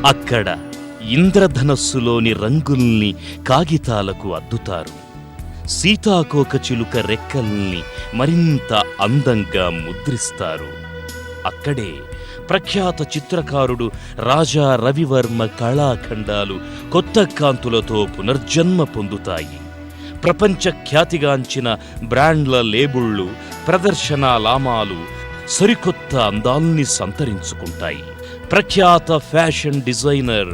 అక్కడ ఇంద్రధనస్సులోని రంగుల్ని కాగితాలకు అద్దుతారు. సీతాకోకచిలుక రెక్కల్ని మరింత అందంగా ముద్రిస్తారు. అక్కడే ప్రఖ్యాత చిత్రకారుడు రాజా రవివర్మ కళాఖండాలు కొత్త కాంతులతో పునర్జన్మ పొందుతాయి. ప్రపంచ ఖ్యాతిగాంచిన బ్రాండ్ల లేబుళ్లు, ప్రదర్శనా లామాలు సరికొత్త అందాల్ని సంతరించుకుంటాయి. ప్రఖ్యాత ఫ్యాషన్ డిజైనర్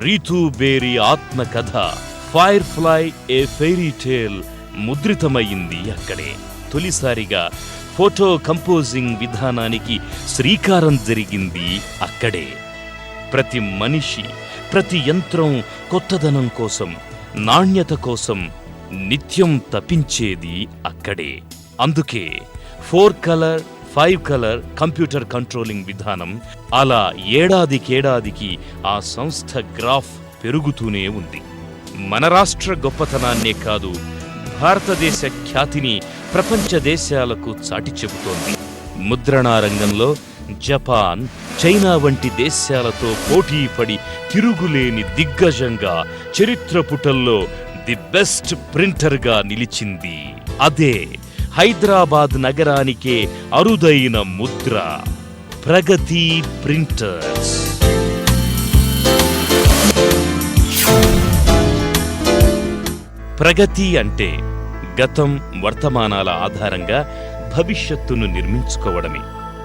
రీతూ బేరీ ఆత్మకథ firefly a fairy tale ముద్రితమైంది అక్కడే. తొలిసారిగా ఫోటో కంపోజింగ్ విధానానికి శ్రీకారం జరిగింది అక్కడే. ప్రతి మనిషి, ప్రతి యంత్రం కొత్తదనం కోసం, నాణ్యత కోసం నిత్యం తపించేది అక్కడే. అందుకే 4 కలర్ 5 కలర్ కంప్యూటర్ కంట్రోలింగ్ విధానం అలా ఏడాదికేడాదికి ఆ సంస్థ గ్రాఫ్ పెరుగుతూనే ఉంది. మన రాష్ట్ర గొప్పతనాన్నే కాదు, భారతదేశ ఖ్యాతిని ప్రపంచ దేశాలకు చాటి చెబుతోంది. ముద్రణా రంగంలో జపాన్, చైనా వంటి దేశాలతో పోటీ పడి తిరుగులేని దిగ్గజంగా చరిత్ర పుటల్లో ది బెస్ట్ ప్రింటర్గా నిలిచింది. అదే హైదరాబాద్ నగరానికే అరుదైన ముద్ర, ప్రగతి ప్రింటర్స్. ప్రగతి అంటే గతం, వర్తమానాల ఆధారంగా భవిష్యత్తును నిర్మించుకోవడమే.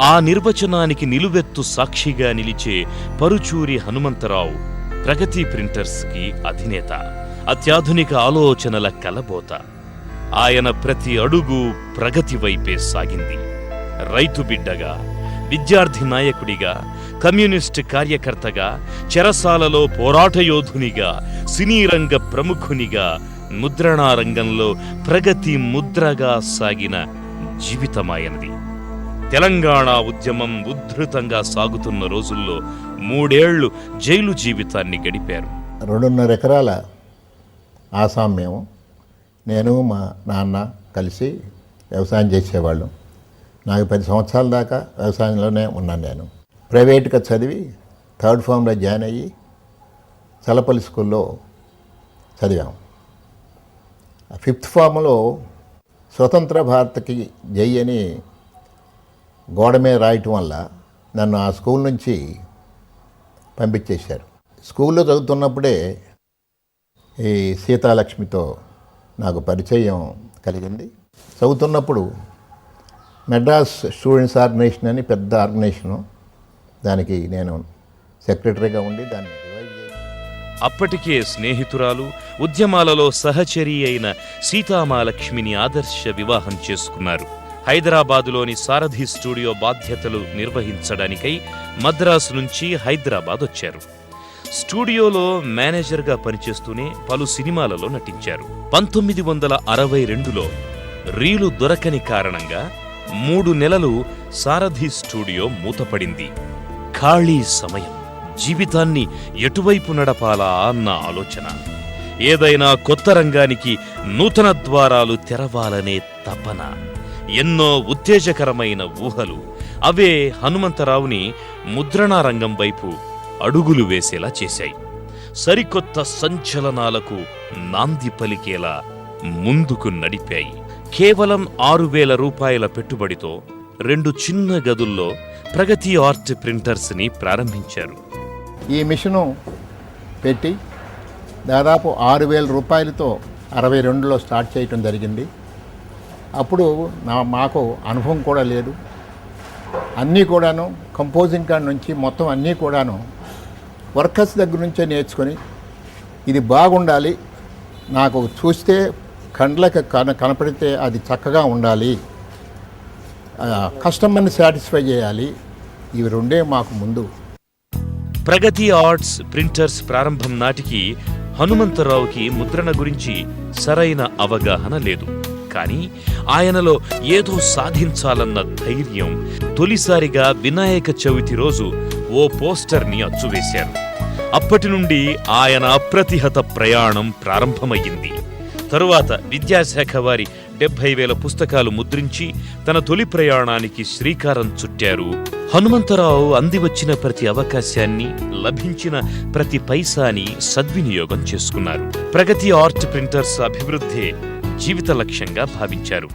ఆ నిర్వచనానికి నిలువెత్తు సాక్షిగా నిలిచే పరుచూరి హనుమంతరావు ప్రగతి ప్రింటర్స్కి అధినేత, అత్యాధునిక ఆలోచనల కలబోత. ఆయన ప్రతి అడుగు ప్రగతి వైపే సాగింది. రైతు బిడ్డగా, విద్యార్థి నాయకుడిగా, కమ్యూనిస్టు కార్యకర్తగా, చెరసాలలో పోరాట యోధునిగా, సినీ రంగ ప్రముఖునిగా, ముద్రణా రంగంలో ప్రగతి ముద్రగా సాగిన జీవితమాయనది. తెలంగాణ ఉద్యమం ఉద్ధృతంగా సాగుతున్న రోజుల్లో 3 ఏళ్లు జైలు జీవితాన్ని గడిపారు. 2.5 ఎకరాల ఆసాం మేము, నేను మా నాన్న కలిసి వ్యవసాయం చేసేవాళ్ళం. నాకు 10 సంవత్సరాల దాకా వ్యవసాయంలోనే ఉన్నాను. నేను ప్రైవేట్గా చదివి 3rd ఫామ్లో జాయిన్ అయ్యి చలపల్లి స్కూల్లో చదివాము. 5th ఫామ్లో స్వతంత్ర భారత్కి జై అని గోడ మీద రాయటం వల్ల నన్ను ఆ స్కూల్ నుంచి పంపించేశారు. స్కూల్లో చదువుతున్నప్పుడే ఈ సీతాలక్ష్మితో నాకు పరిచయం కలిగింది. చదువుతున్నప్పుడు మెడ్రాస్ స్టూడెంట్స్ ఆర్గనైజేషన్ అని పెద్ద ఆర్గనైజేషను, దానికి నేను సెక్రటరీగా ఉండి దాన్ని రివైవ్ చేసి. అప్పటికే స్నేహితురాలు, ఉద్యమాలలో సహచరి అయిన సీతామాలక్ష్మిని ఆదర్శ వివాహం చేసుకున్నారు. హైదరాబాదులోని సారథి స్టూడియో బాధ్యతలు నిర్వహించడానికై మద్రాసు నుంచి హైదరాబాద్ వచ్చారు. స్టూడియోలో మేనేజర్గా పనిచేస్తూనే పలు సినిమాలలో నటించారు. 1962లో రీలు దొరకని కారణంగా 3 నెలలు సారథి స్టూడియో మూతపడింది. ఖాళీ సమయం, జీవితాన్ని ఎటువైపు నడపాలా అన్న ఆలోచన, ఏదైనా కొత్త రంగానికి నూతన ద్వారాలు తెరవాలనే తపన, ఎన్నో ఉత్తేజకరమైన ఊహలు, అవే హనుమంతరావుని ముద్రణా రంగం వైపు అడుగులు వేసేలా చేశాయి. సరికొత్త సంచలనాలకు నాంది పలికేలా ముందుకు నడిపాయి. కేవలం 6,000 రూపాయల పెట్టుబడితో 2 చిన్న గదుల్లో ప్రగతి ఆర్ట్ ప్రింటర్స్ని ప్రారంభించారు. ఈ మిషను పెట్టి దాదాపు 6,000 రూపాయలతో 62లో స్టార్ట్ చేయటం జరిగింది. అప్పుడు మాకు అనుభవం కూడా లేదు. అన్నీ కూడాను కంపోజింగ్ కాడ నుంచి మొత్తం అన్నీ కూడాను వర్కర్స్ దగ్గర నుంచే నేర్చుకొని, ఇది బాగుండాలి, నాకు చూస్తే కండ్లకు కనపడితే అది చక్కగా ఉండాలి, కస్టమర్ని సాటిస్ఫై చేయాలి, ఇవి 2 మాకు ముందు. ప్రగతి ఆర్ట్స్ ప్రింటర్స్ ప్రారంభం నాటికి హనుమంతరావుకి ముద్రణ గురించి సరైన అవగాహన లేదు. కానీ ఆయనలో ఏదో సాధించాలన్న ధైర్యం తొలిసారిగా వినాయక చవితి రోజు ఓ పోస్టర్ని అచ్చువేశారు. అప్పటి నుండి ఆయన అప్రతిహత ప్రయాణం ప్రారంభమయ్యింది. తరువాత విద్యాశాఖ వారి 70,000 పుస్తకాలు ముద్రించి తన తొలి ప్రయాణానికి శ్రీకారం చుట్టారు. హనుమంతరావు అందివచ్చిన ప్రతి అవకాశాన్ని, లభించిన ప్రతి పైసాని సద్వినియోగం చేసుకున్నారు. ప్రగతి ఆర్ట్ ప్రింటర్స్ అభివృద్ధి జీవిత లక్ష్యంగా భావించారు.